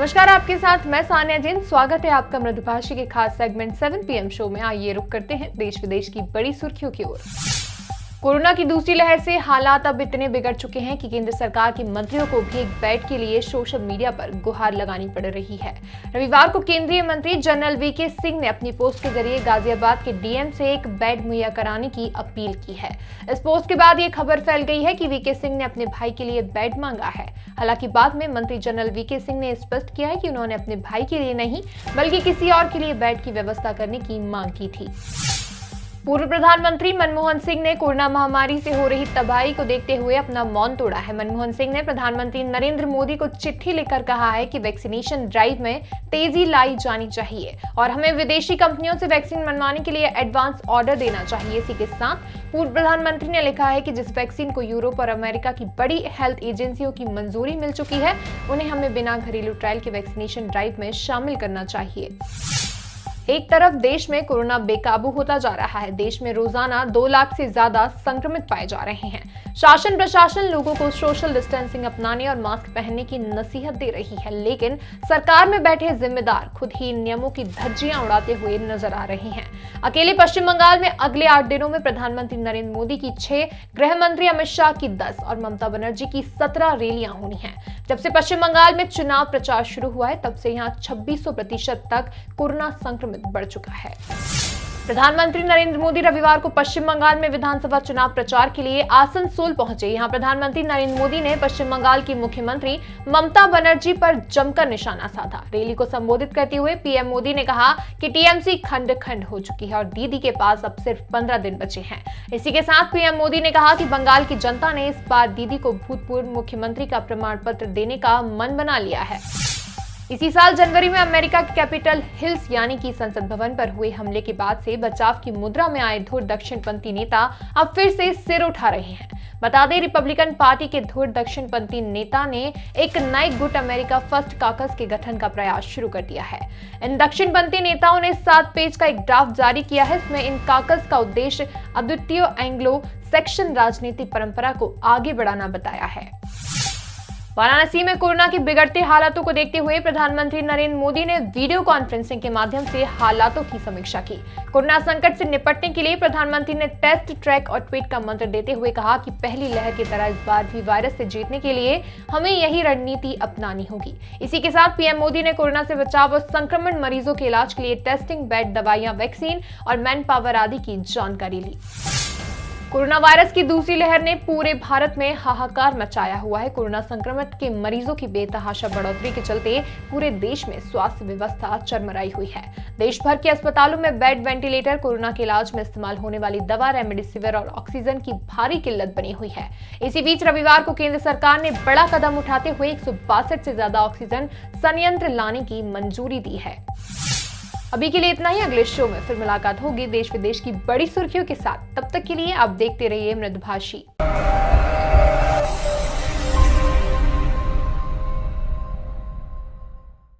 नमस्कार, आपके साथ मैं सानिया जैन। स्वागत है आपका मृदुभाषी के खास सेगमेंट 7 PM शो में। आइए रुक करते हैं देश विदेश की बड़ी सुर्खियों की ओर। कोरोना की दूसरी लहर से हालात अब इतने बिगड़ चुके हैं कि केंद्र सरकार के मंत्रियों को भी एक बेड के लिए सोशल मीडिया पर गुहार लगानी पड़ रही है। रविवार को केंद्रीय मंत्री जनरल वीके सिंह ने अपनी पोस्ट के जरिए गाजियाबाद के डीएम से एक बेड मुहैया कराने की अपील की है। इस पोस्ट के बाद ये खबर फैल गई है कि वीके सिंह ने अपने भाई के लिए बेड मांगा है। हालांकि बाद में मंत्री जनरल वीके सिंह ने स्पष्ट किया है कि उन्होंने अपने भाई के लिए नहीं बल्कि किसी और के लिए बेड की व्यवस्था करने की मांग की थी। पूर्व प्रधानमंत्री मनमोहन सिंह ने कोरोना महामारी से हो रही तबाही को देखते हुए अपना मौन तोड़ा है। मनमोहन सिंह ने प्रधानमंत्री नरेंद्र मोदी को चिट्ठी लिखकर कहा है कि वैक्सीनेशन ड्राइव में तेजी लाई जानी चाहिए और हमें विदेशी कंपनियों से वैक्सीन बनवाने के लिए एडवांस ऑर्डर देना चाहिए। इसी के साथ पूर्व प्रधानमंत्री ने लिखा है कि जिस वैक्सीन को यूरोप और अमेरिका की बड़ी हेल्थ एजेंसियों की मंजूरी मिल चुकी है, उन्हें हमें बिना घरेलू ट्रायल के वैक्सीनेशन ड्राइव में शामिल करना चाहिए। एक तरफ देश में कोरोना बेकाबू होता जा रहा है। देश में रोजाना 2 लाख से ज्यादा संक्रमित पाए जा रहे हैं। शासन प्रशासन लोगों को सोशल डिस्टेंसिंग अपनाने और मास्क पहनने की नसीहत दे रही है, लेकिन सरकार में बैठे जिम्मेदार खुद ही इन नियमों की धज्जियां उड़ाते हुए नजर आ रहे हैं। अकेले पश्चिम बंगाल में अगले 8 दिनों में प्रधानमंत्री नरेंद्र मोदी की 6, गृह मंत्री अमित शाह की 10 और ममता बनर्जी की 17 रैलियां होनी हैं। जब से पश्चिम बंगाल में चुनाव प्रचार शुरू हुआ है, तब से यहाँ 2600% तक कोरोना संक्रमित बढ़ चुका है। प्रधानमंत्री नरेंद्र मोदी रविवार को पश्चिम बंगाल में विधानसभा चुनाव प्रचार के लिए आसनसोल पहुंचे। यहां प्रधानमंत्री नरेंद्र मोदी ने पश्चिम बंगाल की मुख्यमंत्री ममता बनर्जी पर जमकर निशाना साधा। रैली को संबोधित करते हुए पीएम मोदी ने कहा कि टीएमसी खंड खंड हो चुकी है और दीदी के पास अब सिर्फ 15 दिन बचे हैं। इसी के साथ पीएम मोदी ने कहा कि बंगाल की जनता ने इस बार दीदी को भूतपूर्व मुख्यमंत्री का प्रमाण पत्र देने का मन बना लिया है। इसी साल जनवरी में अमेरिका के कैपिटल हिल्स यानी कि संसद भवन पर हुए हमले के बाद से बचाव की मुद्रा में आए धुर दक्षिणपंथी नेता अब फिर से सिर उठा रहे हैं। बता दें, रिपब्लिकन पार्टी के धुर दक्षिणपंथी नेता ने एक नए गुट अमेरिका फर्स्ट काकस के गठन का प्रयास शुरू कर दिया है। इन दक्षिणपंथी नेताओं ने 7 पेज का एक ड्राफ्ट जारी किया है। इसमें इन काकस का उद्देश्य अद्वितीय एंग्लो सेक्शन राजनीतिक परंपरा को आगे बढ़ाना बताया है। वाराणसी में कोरोना की बिगड़ते हालातों को देखते हुए प्रधानमंत्री नरेंद्र मोदी ने वीडियो कॉन्फ्रेंसिंग के माध्यम से हालातों की समीक्षा की। कोरोना संकट से निपटने के लिए प्रधानमंत्री ने टेस्ट, ट्रैक और ट्वीट का मंत्र देते हुए कहा कि पहली लहर की तरह इस बार भी वायरस से जीतने के लिए हमें यही रणनीति अपनानी होगी। इसी के साथ पीएम मोदी ने कोरोना से बचाव और संक्रमण मरीजों के इलाज के लिए टेस्टिंग, बेड, दवाइयां, वैक्सीन और मैन पावर आदि की जानकारी ली। कोरोना वायरस की दूसरी लहर ने पूरे भारत में हाहाकार मचाया हुआ है। कोरोना संक्रमित के मरीजों की बेतहाशा बढ़ोतरी के चलते पूरे देश में स्वास्थ्य व्यवस्था चरमराई हुई है। देश भर के अस्पतालों में बेड, वेंटिलेटर, कोरोना के इलाज में इस्तेमाल होने वाली दवा, रेमडेसिविर और ऑक्सीजन की भारी किल्लत बनी हुई है। इसी बीच रविवार को केंद्र सरकार ने बड़ा कदम उठाते हुए 162 से ज्यादा ऑक्सीजन संयंत्र लाने की मंजूरी दी है। अभी के लिए इतना ही। अगले शो में फिर मुलाकात होगी देश विदेश की बड़ी सुर्खियों के साथ। तब तक के लिए आप देखते रहिए मृदुभाषी।